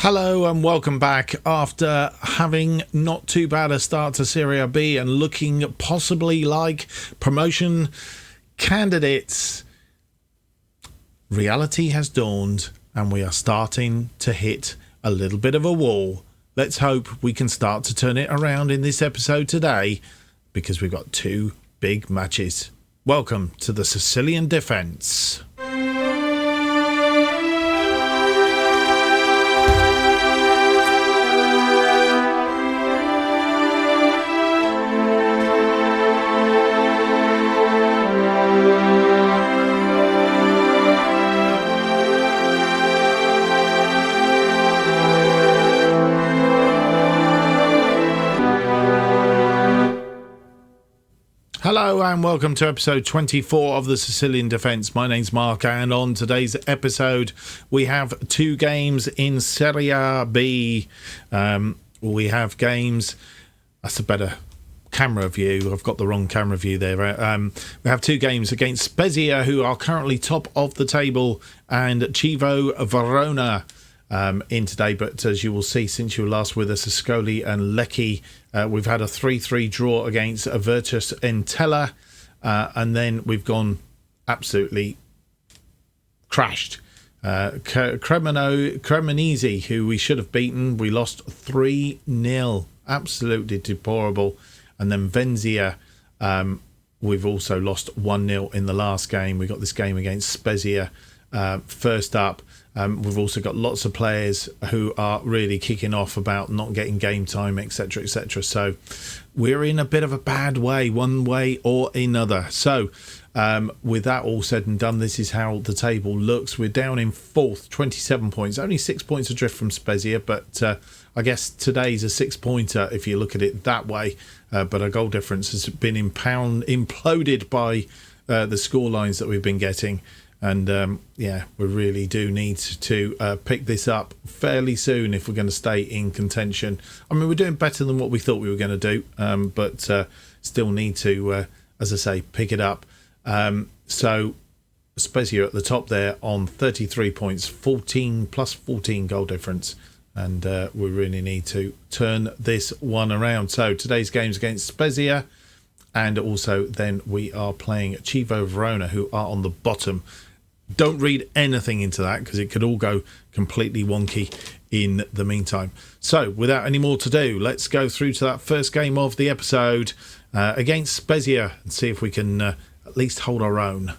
Hello and welcome back. After having not too bad a start to Serie B and looking possibly like promotion candidates, reality has dawned and we are starting to hit a little bit of a wall. Let's hope we can start to turn it around in this episode today, because we've got two big matches. Welcome to the Sicilian Defence. Hello and welcome to episode 24 of the Sicilian Defence. My name's Mark, and on today's episode we have two games in Serie B. We have games... That's a better camera view. I've got the wrong camera view there. We have two games against Spezia, who are currently top of the table, and Chievo Verona in today. But as you will see, since you were last with us, Ascoli and Lecce, we've had a 3-3 draw against Virtus Entella, and then we've gone absolutely crashed. Cremonese, who we should have beaten, we lost 3-0, absolutely deplorable. And then Venezia, we've also lost 1-0 in the last game. We got this game against Spezia first up. We've also got lots of players who are really kicking off about not getting game time, etc, etc. So we're in a bit of a bad way, one way or another. So with that all said and done, this is how the table looks. We're down in fourth, 27 points, only 6 points adrift from Spezia, but I guess today's a 6-pointer if you look at it that way. But our goal difference has been imploded by the score lines that we've been getting. And yeah, we really do need to pick this up fairly soon if we're going to stay in contention. I mean, we're doing better than what we thought we were going to do, but still need to, as I say, pick it up. So Spezia at the top there on 33 points, 14 plus 14 goal difference. And we really need to turn this one around. So today's game's against Spezia. And also then we are playing Chievo Verona, who are on the bottom. Don't read anything into that, because it could all go completely wonky in the meantime. So without any more to do, let's go through to that first game of the episode against Spezia and see if we can at least hold our own.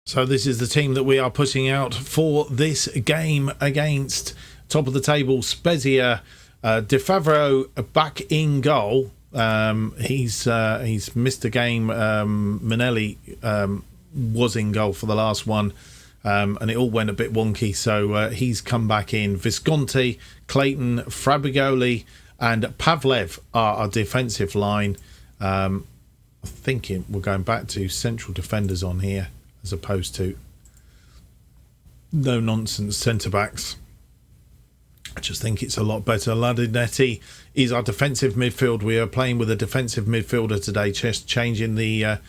So this is the team that we are putting out for this game against top of the table Spezia. De Favro back in goal. He's missed a game. Manelli was in goal for the last one, and it all went a bit wonky, so he's come back in. Visconti, Clayton, Frabigoli and Pavlev are our defensive line. I'm thinking we're going back to central defenders on here as opposed to no nonsense centre backs. I just think it's a lot better. Ladinetti is our defensive midfield. We are playing with a defensive midfielder today, just changing the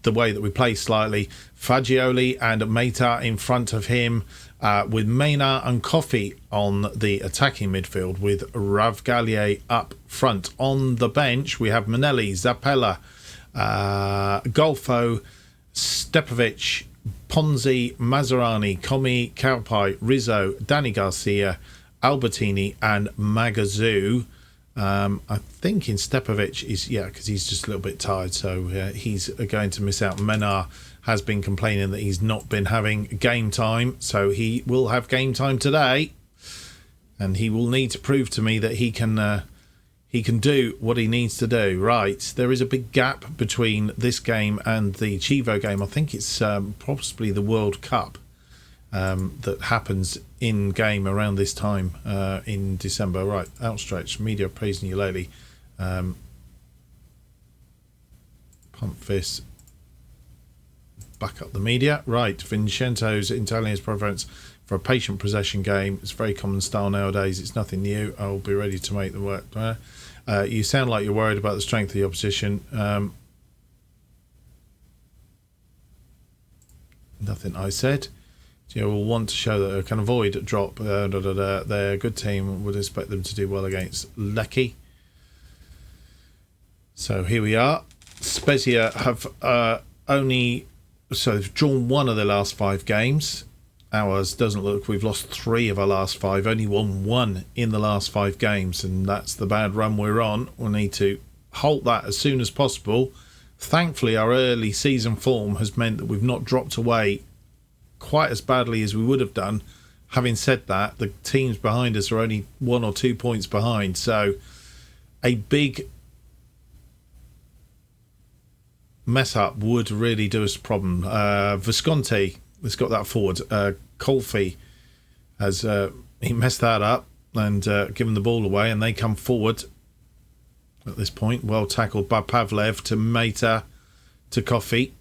way that we play slightly. Fagioli and Meita in front of him, with Mena and Coffey on the attacking midfield, with Ravgalier up front. On the bench, we have Manelli, Zappella, Golfo, Stepovic, Ponzi, Mazzarani, Comi, Caupai, Rizzo, Danny Garcia, Albertini and Magazoo. I think in Stepovic is, because he's just a little bit tired, so he's going to miss out. Menar has been complaining that he's not been having game time, so he will have game time today, and he will need to prove to me that he can do what he needs to do. Right, there is a big gap between this game and the Chievo game. I think it's possibly the World Cup that happens in game around this time in December. Right, outstretched, media praising you lately. Pump fist, back up the media. Right, Vincenzo's Italian's preference for a patient possession game. It's very common style nowadays. It's nothing new. I'll be ready to make the work. You sound like you're worried about the strength of the opposition. Nothing I said. You will want to show that it can avoid a drop. They're a good team. Would expect them to do well against Lecce. So here we are. Spezia have they've drawn one of their last 5 games. Ours doesn't look. We've lost 3 of our last 5. Only won 1 in the last 5 games, and that's the bad run we're on. We'll need to halt that as soon as possible. Thankfully, our early season form has meant that we've not dropped away quite as badly as we would have done. Having said that, the teams behind us are only 1 or 2 points behind, so a big mess up would really do us a problem. Visconti has got that forward. Colfi has he messed that up and given the ball away, and they come forward at this point. Well tackled by Pavlev to Meta to Coffey.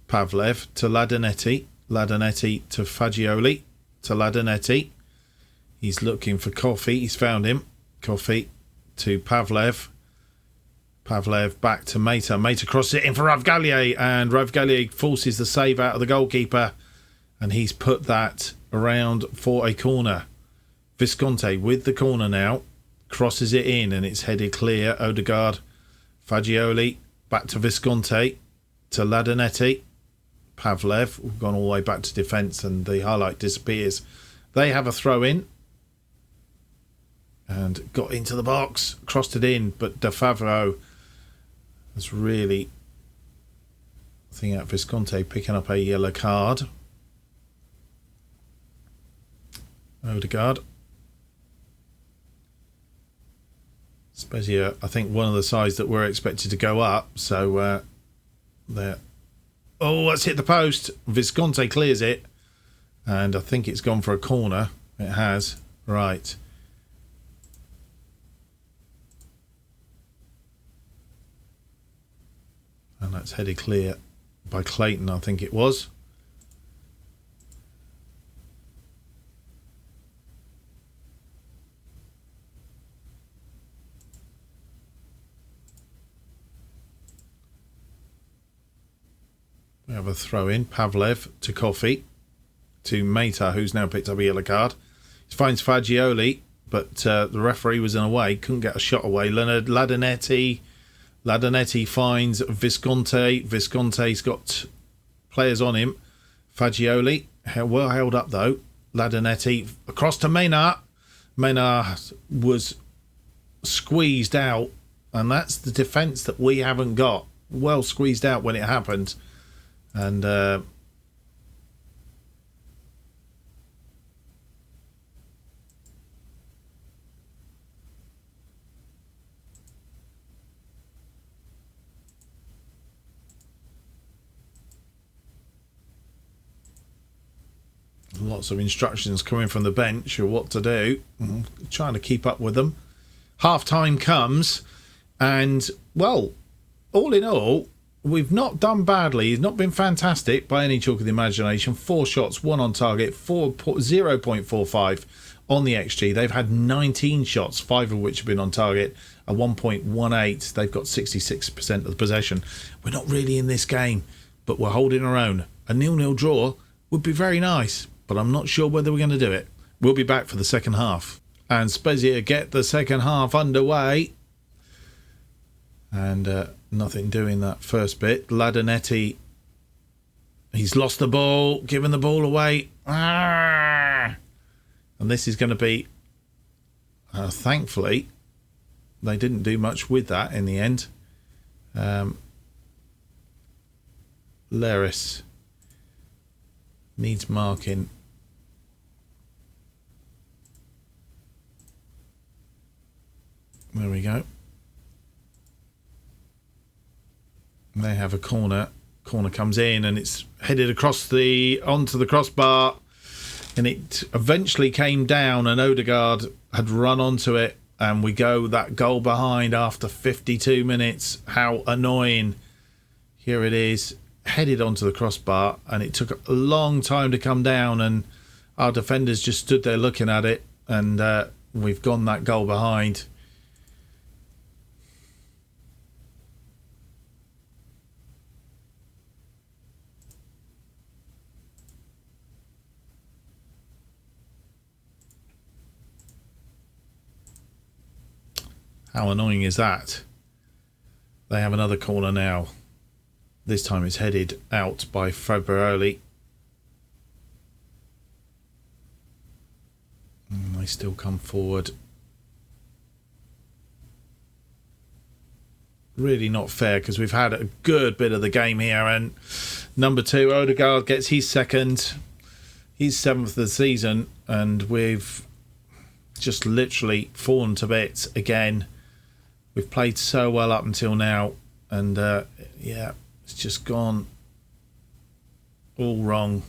Pavlev to Ladanetti. Ladanetti to Fagioli to Ladanetti. He's looking for Coffey. He's found him. Coffey to Pavlev. Pavlev back to Meta. Meta crosses it in for Ravgalier, and Ravgalier forces the save out of the goalkeeper, and he's put that around for a corner. Visconti with the corner now. Crosses it in, and it's headed clear. Odegaard. Fagioli back to Visconti to Ladanetti. Pavlev. We've gone all the way back to defence, and the highlight disappears. They have a throw in and got into the box, crossed it in, but De Favreau has really thing out. Visconti picking up a yellow card. Odegaard. Spezia, I think one of the sides that were expected to go up, so they're... Oh, let's hit the post. Visconti clears it, and I think it's gone for a corner. It has. Right. And that's headed clear by Clayton, I think it was. We have a throw in. Pavlev to Coffey to Meta, who's now picked up a yellow card. He finds Fagioli, but the referee was in a way, couldn't get a shot away. Ladanetti finds Visconti. Visconti's got players on him. Fagioli, well held up though. Ladanetti across to Maynard. Maynard was squeezed out, and that's the defence that we haven't got. Well squeezed out when it happened. And lots of instructions coming from the bench of what to do. Trying to keep up with them. Half time comes, and well, all in all, we've not done badly. It's not been fantastic by any chalk of the imagination. 4 shots, 1 on target, 0.45 on the XG. They've had 19 shots, 5 of which have been on target, a 1.18. They've got 66% of the possession. We're not really in this game, but we're holding our own. A 0-0 draw would be very nice, but I'm not sure whether we're going to do it. We'll be back for the second half. And Spezia get the second half underway. And nothing doing that first bit. Ladanetti, he's lost the ball, given the ball away. And this is going to be, thankfully, they didn't do much with that in the end. Leris needs marking. There we go. They have a corner. Corner comes in, and it's headed across onto the crossbar, and it eventually came down, and Odegaard had run onto it, and we go that goal behind after 52 minutes. How annoying. Here it is, headed onto the crossbar, and it took a long time to come down, and our defenders just stood there looking at it, and we've gone that goal behind. How annoying is that? They have another corner now. This time it's headed out by Fabrioli. And they still come forward. Really not fair because we've had a good bit of the game here, and number 2 Odegaard gets his second, his 7th of the season, and we've just literally fallen to bits again. We've played so well up until now, and yeah, it's just gone all wrong.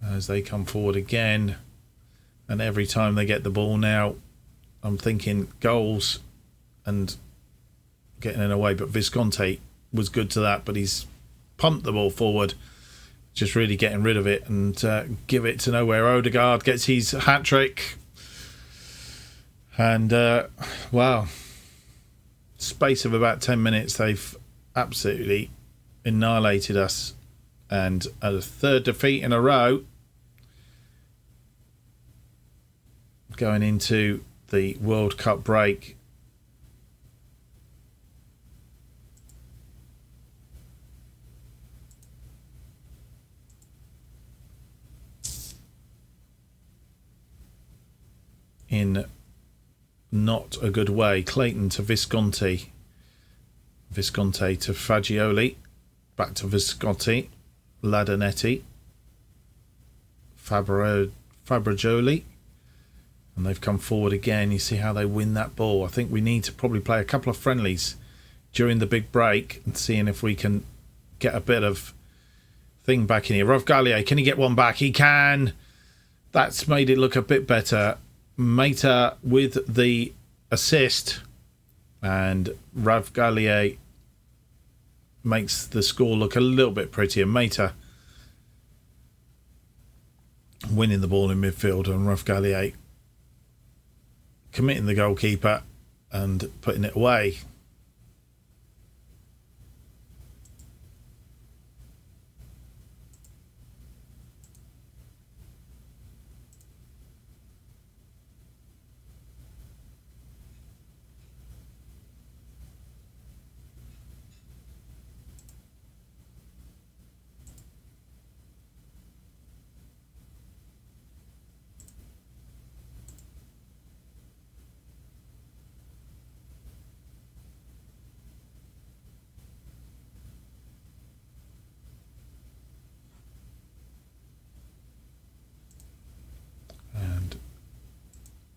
As they come forward again, and every time they get the ball now, I'm thinking goals and getting in away. But Visconti was good to that, but he's pumped the ball forward, just really getting rid of it and give it to nowhere. Odegaard gets his hat-trick, and wow, space of about 10 minutes they've absolutely annihilated us, and a 3rd defeat in a row going into the World Cup break. In not a good way. Clayton to Visconti. Visconti to Fagioli. Back to Visconti. Ladanetti. Fabrigioli. And they've come forward again. You see how they win that ball. I think we need to probably play a couple of friendlies during the big break and seeing if we can get a bit of thing back in here. Ravgallier, can he get one back? He can. That's made it look a bit better. Mata with the assist, and Ravgallier makes the score look a little bit prettier. Mata winning the ball in midfield, and Ravgallier committing the goalkeeper and putting it away.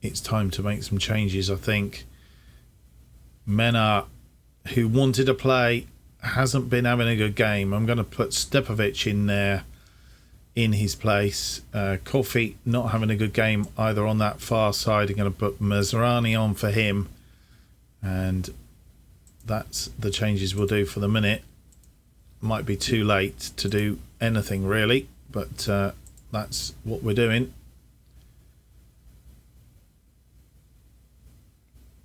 It's time to make some changes, I think. Mena, who wanted to play, hasn't been having a good game. I'm going to put Stepovic in there in his place. Coffey not having a good game either on that far side. I'm going to put Mazrani on for him. And that's the changes we'll do for the minute. Might be too late to do anything really, but that's what we're doing.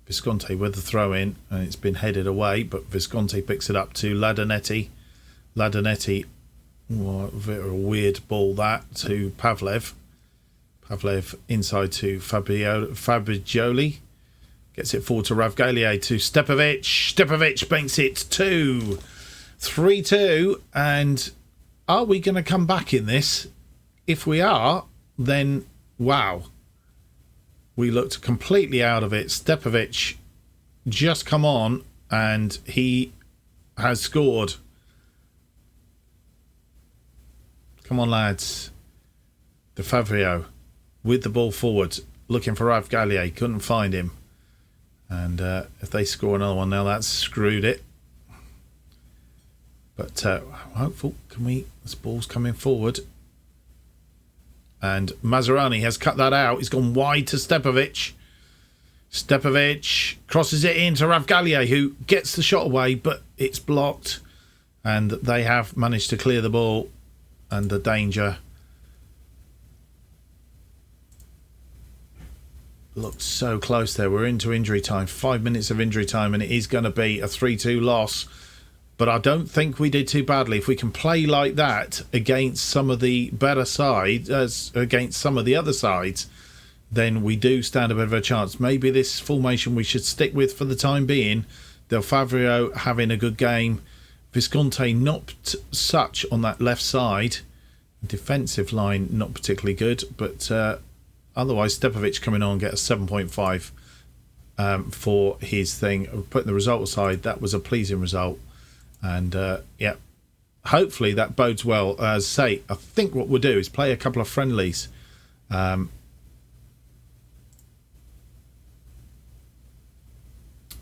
Visconti with the throw in, and it's been headed away, but Visconti picks it up to Ladanetti. Ladanetti, a weird ball that, to Pavlev. Pavlev inside to Fabrigioli. Gets it forward to Ravgallier to Stepovic. Stepovic banks it 3-2. And are we going to come back in this? If we are, then wow. We looked completely out of it. Stepovic just come on and he has scored. Come on, lads. De Favrio with the ball forward, looking for Ravgallier. Couldn't find him. And if they score another one now, that's screwed it. But hopeful. This ball's coming forward. And Mazrani has cut that out. He's gone wide to Stepovic. Stepovic crosses it into Ravgallier, who gets the shot away, but it's blocked. And they have managed to clear the ball under danger. Looked so close there. We're into injury time. 5 minutes of injury time, and it is going to be a 3-2 loss. but I don't think we did too badly. If we can play like that against some of the better sides, against some of the other sides, then we do stand a bit of a chance. Maybe this formation we should stick with for the time being. Del Favrio having a good game. Visconti not such on that left side. Defensive line not particularly good, but otherwise Stepovic coming on get a 7.5 for his thing. Putting the result aside, that was a pleasing result. And yeah, hopefully that bodes well. As I say, I think what we'll do is play a couple of friendlies.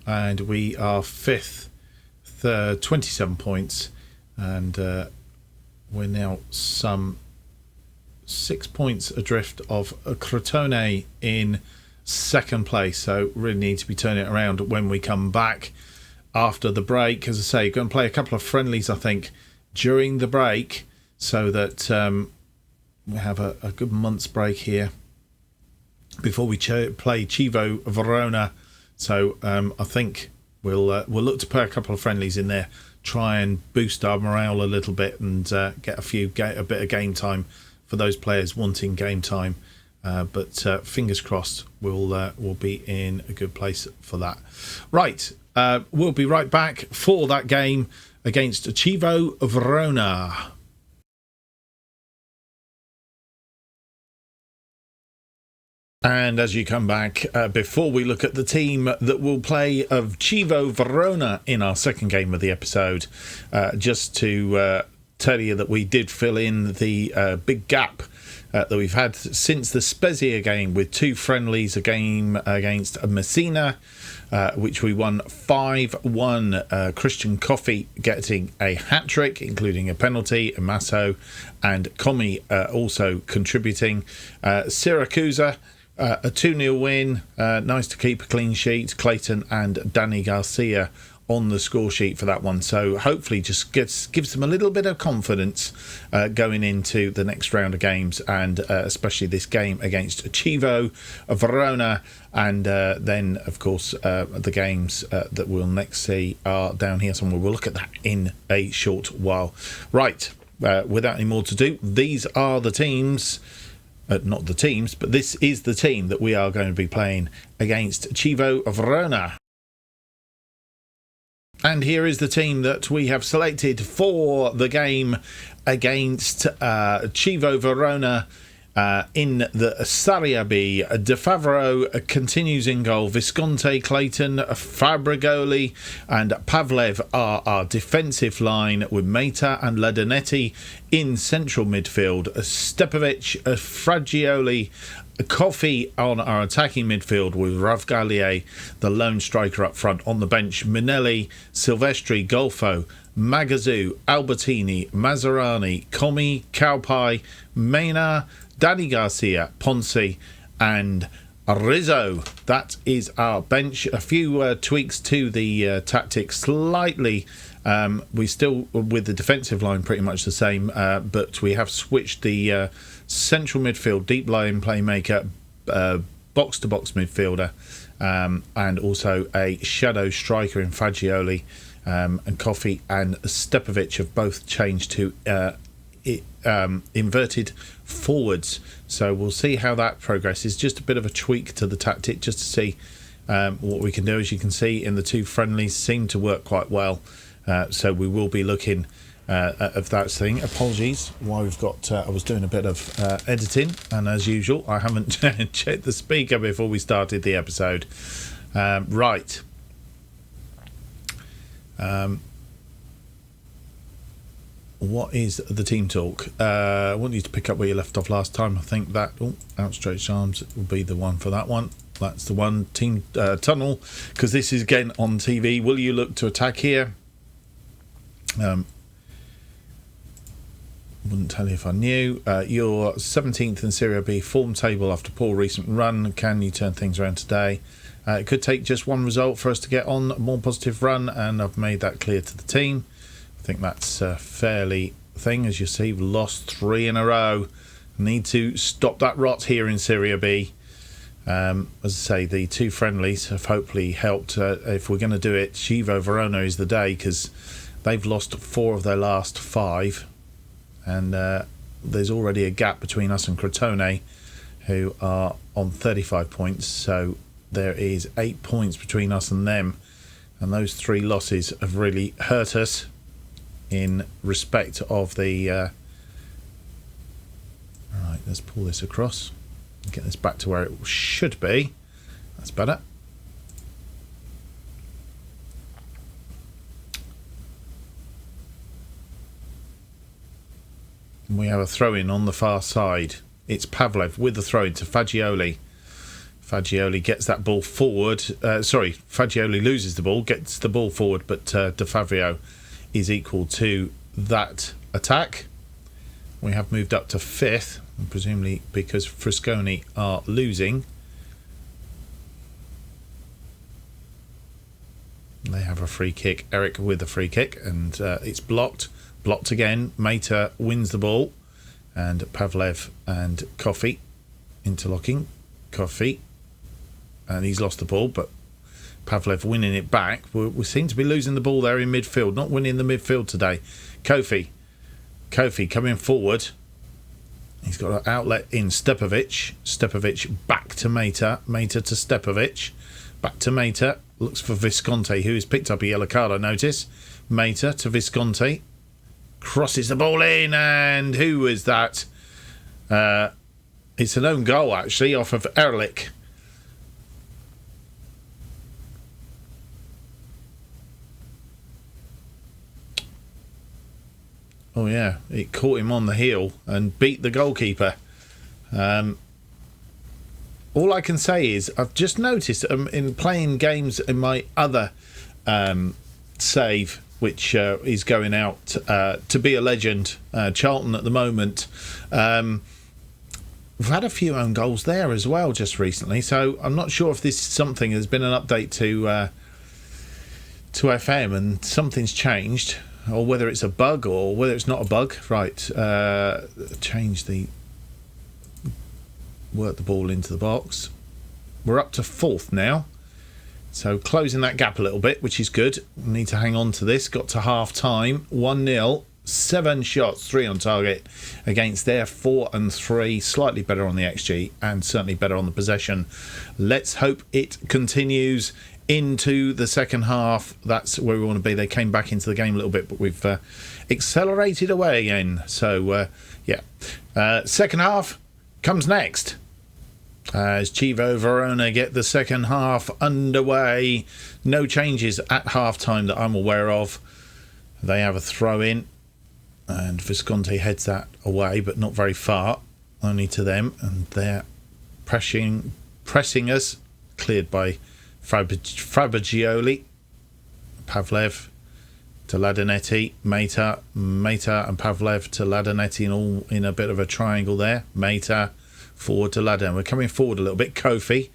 And we are fifth, 27 points, and we're now some 6 points adrift of Crotone in second place. So really need to be turning it around when we come back after the break. As I say, going to play a couple of friendlies, I think, during the break, so that we have a good month's break here before we play Chievo Verona. So I think we'll look to put a couple of friendlies in there, try and boost our morale a little bit, and get a bit of game time for those players wanting game time. But fingers crossed, we'll be in a good place for that. Right, we'll be right back for that game against Chievo Verona. And as you come back, before we look at the team that will play of Chievo Verona in our second game of the episode, just to tell you that we did fill in the big gap that we've had since the Spezia game, with two friendlies, a game against Messina, which we won 5-1. Christian Coffey getting a hat-trick, including a penalty, a Masso, and Comi also contributing. Siracusa, a 2-0 win. Nice to keep a clean sheet. Clayton and Danny Garcia on the score sheet for that one. So hopefully just gives them a little bit of confidence going into the next round of games, and especially this game against Chievo Verona. And then, of course, the games that we'll next see are down here somewhere. We'll look at that in a short while. Right, without any more to do, these are the teams. Not the teams, but this is the team that we are going to be playing against Chievo Verona. And here is the team that we have selected for the game against Chievo Verona in the Serie B. De Favaro continues in goal. Visconti, Clayton, Fabrigoli and Pavlev are our defensive line, with Meta and Ladanetti in central midfield. Stepovic, Fragioli, Coffey on our attacking midfield, with Ravgalier, the lone striker up front. On the bench, Minelli, Silvestri, Golfo, Magazoo, Albertini, Mazzarani, Comi, Cowpie, Mena, Danny Garcia, Ponce and Rizzo. That is our bench. A few tweaks to the tactics slightly. We still, with the defensive line, pretty much the same, but we have switched the central midfield, deep line playmaker, box-to-box midfielder, and also a shadow striker in Fagioli, and Coffey and Stepovic have both changed to inverted forwards. So we'll see how that progresses. Just a bit of a tweak to the tactic, just to see what we can do. As you can see in the two friendlies, seem to work quite well. So we will be looking at that thing. Apologies while we've got I was doing a bit of editing, and as usual I haven't checked the speaker before we started the episode. Right, what is the team talk? I want you to pick up where you left off last time. I think that outstretched arms will be the one for that one. That's the one. Team tunnel, because this is again on TV. Will you look to attack here? Wouldn't tell you if I knew. You're 17th in Serie B form table after poor recent run. Can you turn things around today? It could take just one result for us to get on a more positive run, and I've made that clear to the team. I think that's a fairly thing. As you see, we've lost 3 in a row. Need to stop that rot here in Serie B. As I say, the two friendlies have hopefully helped. If we're going to do it, Chievo Verona is the day, because They've lost 4 of their last 5, and there's already a gap between us and Crotone, who are on 35 points. So there is 8 points between us and them, and those 3 losses have really hurt us in respect of the right, let's pull this across and get this back to where it should be. That's better. And we have a throw-in on the far side. It's Pavlev with the throw-in to Fagioli. Fagioli gets that ball forward. Fagioli loses the ball, gets the ball forward, but De Favio is equal to that attack. We have moved up to 5th, presumably because Frisconi are losing. They have a free kick. Eric with a free kick, and it's blocked. Blocked again. Mater wins the ball, and Pavlev and Coffey interlocking. Coffey, and he's lost the ball, but Pavlev winning it back. We seem to be losing the ball there in midfield, not winning the midfield today. Kofi coming forward. He's got an outlet in Stepovic. Stepovic back to Mater. Mater to Stepovic. Back to Mater. Looks for Visconti, who has picked up a yellow card, I notice. Mater to Visconti. Crosses the ball in, and who is that? It's an own goal, actually, off of Erlich. Oh yeah, it caught him on the heel and beat the goalkeeper. All I can say is I've just noticed in playing games in my other save, which is going out to be a legend, Charlton at the moment. We've had a few own goals there as well just recently, so I'm not sure if this is something. There's been an update to FM and something's changed, or whether it's a bug or whether it's not a bug. Right, work the ball into the box. We're up to 4th now, so closing that gap a little bit, which is good. We need to hang on to this. Got to half time, 1-0, 7 shots, 3 on target against their 4 and 3. Slightly better on the XG and certainly better on the possession. Let's hope it continues into the second half. That's where we want to be. They came back into the game a little bit, but we've accelerated away again. So second half comes next as Chievo Verona get the second half underway. No changes at half time that I'm aware of. They have a throw in, and Visconti heads that away, but not very far, only to them, and they're pressing us. Cleared by Fagioli. Pavlev to Ladanetti. Mater and Pavlev to Ladanetti, all in a bit of a triangle there. Mater forward to Ladan. We're coming forward a little bit. Kofi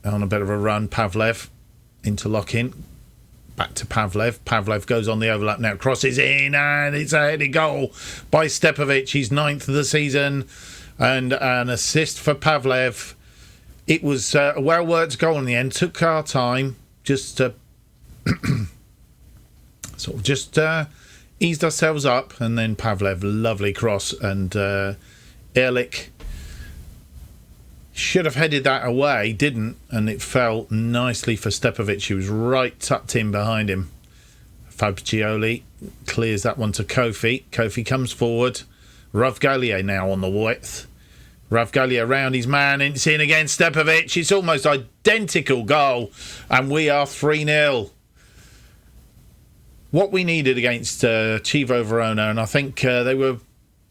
on a bit of a run. Pavlev interlocking. Back to Pavlev. Pavlev goes on the overlap now. Crosses in, and it's a headed goal by Stepovic. He's 9th of the season, and an assist for Pavlev. It was a well-worked goal in the end. Took our time. Just eased ourselves up, and then Pavlev, lovely cross, and Erlich should have headed that away, didn't, and it fell nicely for Stepovic, who was right tucked in behind him. Fagioli clears that one to Kofi. Kofi comes forward. Ravgalia now on the width. Ravgalia round his man, and it's in again. Stepovic. It's almost identical goal, and we are 3-0. What we needed against Chievo Verona, and I think they were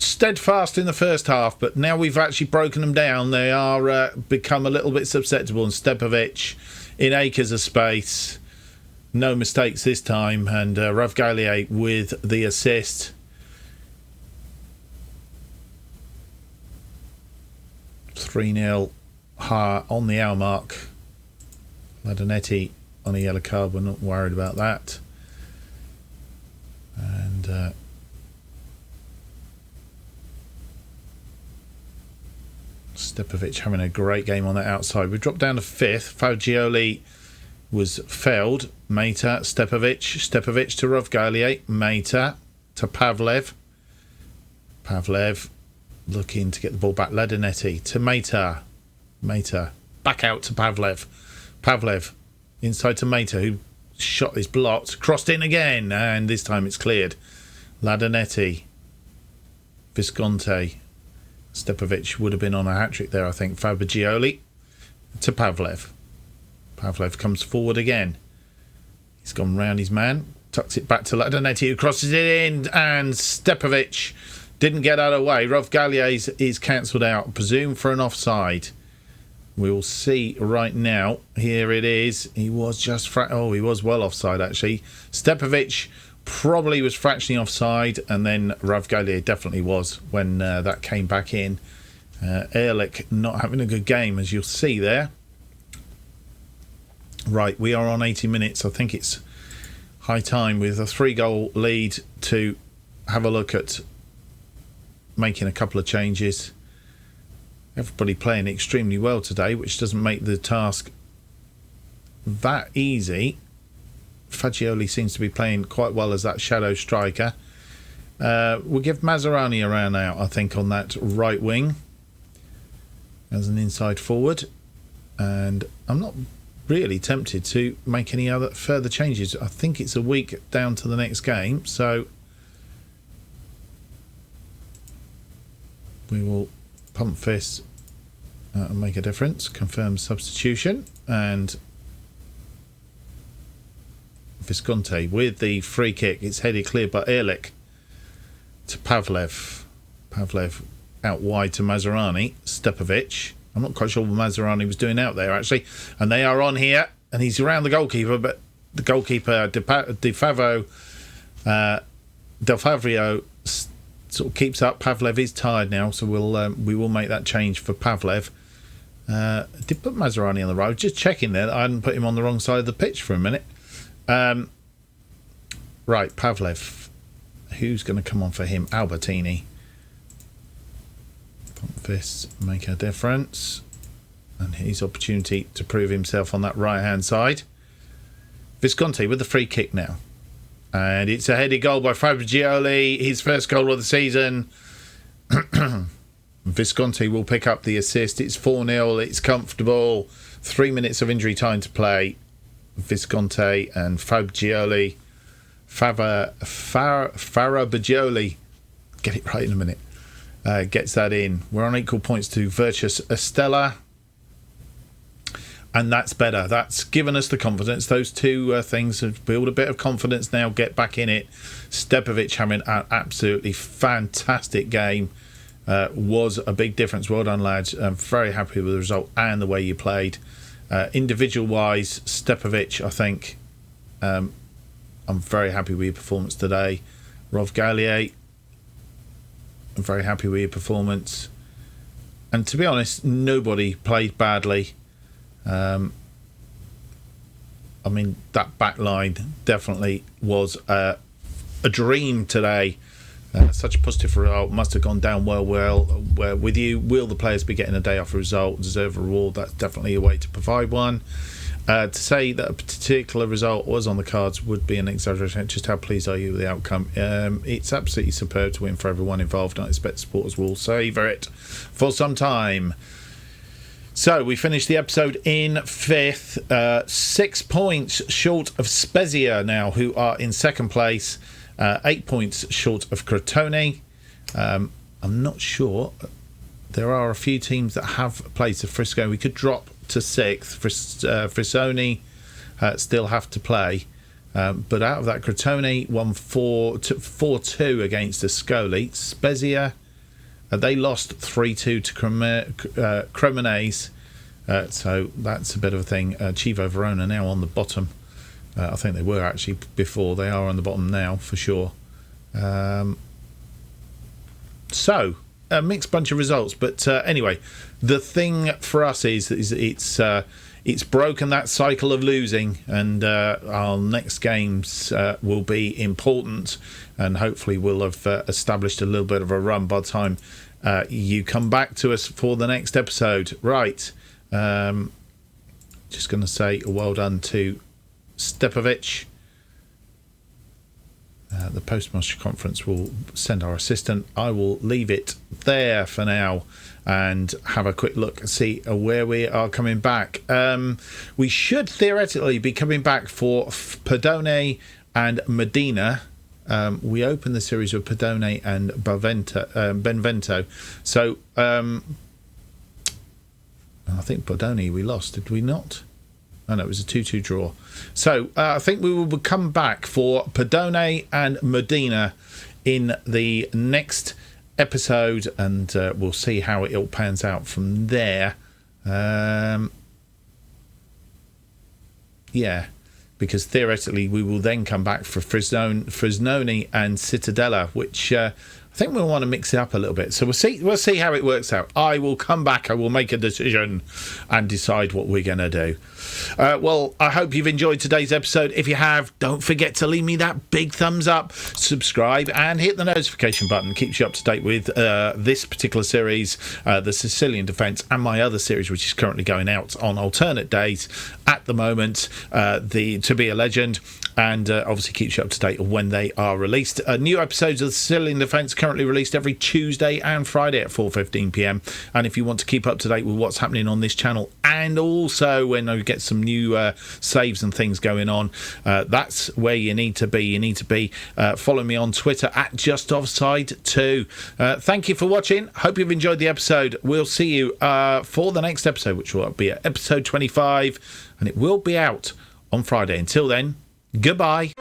steadfast in the first half, but now we've actually broken them down. They are become a little bit susceptible, and Stepovic in acres of space. No mistakes this time, and Ravgalia with the assist. 3-0 on the hour mark. Ladanetti on a yellow card. We're not worried about that. And Stepovic having a great game on that outside. We've dropped down to 5th. Fagioli was failed. Mata, Stepovic to Rovgalier, Mata to Pavlev looking to get the ball back. Ladanetti to Mata back out to Pavlev inside to Mata, who shot is blocked, crossed in again, and this time it's cleared. Ladanetti, Visconti, Stepovic would have been on a hat-trick there, I think. Fabigioli to Pavlev comes forward again. He's gone round his man, tucks it back to Ladanetti, who crosses it in, and Stepovic didn't get out of the way. Rovgalier is cancelled out, presumed for an offside. We'll see right now. Here it is. He was just he was well offside actually. Stepovic probably was fractionally offside, and then Rovgalier definitely was when that came back in. Ehrlich not having a good game, as you'll see there. Right, we are on 80 minutes. I think it's high time, with a 3-goal lead, to have a look at making a couple of changes. Everybody playing extremely well today, which doesn't make the task that easy. Fagioli seems to be playing quite well as that shadow striker. We'll give Maserani a round out, I think, on that right wing as an inside forward. And I'm not really tempted to make any other further changes. I think it's a week down to the next game, so we will pump fists and make a difference. Confirm substitution, and Visconti with the free kick. It's headed clear by Ehrlich to Pavlev out wide to Maserani. Stepovic, I'm not quite sure what Maserani was doing out there actually, and they are on here, and he's around the goalkeeper, but the goalkeeper Del Favrio sort of keeps up. Pavlev is tired now, so we will make that change for Pavlev. Did put Maserani on the right. Just checking there that I hadn't put him on the wrong side of the pitch for a minute. Right, Pavlev. Who's going to come on for him? Albertini. Pump fists make a difference, and his opportunity to prove himself on that right hand side. Visconti with the free kick now, and it's a headed goal by Fagioli, his first goal of the season. Visconti will pick up the assist. It's 4-0, it's comfortable. 3 minutes of injury time to play. Visconti and Fagioli, Farabagioli, get it right in a minute, gets that in. We're on equal points to Virtus Estella, and that's better. That's given us the confidence. Those two things have built a bit of confidence now. Get back in it. Stepovic having an absolutely fantastic game. Was a big difference. Well done, lads. I'm very happy with the result and the way you played. Individual wise, Stepovic, I think, I'm very happy with your performance today. Rovgalier, I'm very happy with your performance. And to be honest, nobody played badly. I mean, that back line definitely was a dream today. Such a positive result, must have gone down well with you. Will the players be getting a day off a result, deserve a reward? That's definitely a way to provide one. To say that a particular result was on the cards would be an exaggeration. Just how pleased are you with the outcome? It's absolutely superb to win for everyone involved. I expect supporters will savour it for some time. So we finished the episode in 5th, 6 points short of Spezia now, who are in second place. 8 points short of Crotone. I'm not sure. There are a few teams that have placed. Frisco, we could drop to 6th. Frisoni still have to play. But out of that, Crotone won 4-2 against Ascoli. Spezia, they lost 3-2 to Cremonese. So that's a bit of a thing. Chievo Verona now on the bottom. I think they were actually before. They are on the bottom now for sure. So a mixed bunch of results, but anyway, the thing for us is it's broken that cycle of losing, and our next games will be important, and hopefully we'll have established a little bit of a run by the time you come back to us for the next episode. Right. Just going to say a well done to Stepovic. The Postmaster Conference will send our assistant. I will leave it there for now and have a quick look and see where we are coming back. We should theoretically be coming back for Podone and Modena. We opened the series with Podone and Benevento. So I think Podone we lost, did we not? Oh, no, it was a 2-2 draw. So I think we will come back for Podone and Modena in the next episode, and we'll see how it all pans out from there. Yeah, because theoretically we will then come back for Frosinone and Cittadella, which I think we'll want to mix it up a little bit. So we'll see how it works out. I will come back, I will make a decision and decide what we're going to do. Well, I hope you've enjoyed today's episode. If you have, don't forget to leave me that big thumbs up, subscribe, and hit the notification button. Keeps you up to date with this particular series, the Sicilian Defence, and my other series, which is currently going out on alternate days at the moment, the To Be a Legend, and obviously keeps you up to date when they are released. New episodes of the Sicilian Defence currently released every Tuesday and Friday at 4:15 p.m. And if you want to keep up to date with what's happening on this channel, and also when I get some new saves and things going on, that's where you need to be. You need to be following me on Twitter at JustOffside2. Thank you for watching. Hope you've enjoyed the episode. We'll see you for the next episode, which will be episode 25, and it will be out on Friday. Until then, goodbye.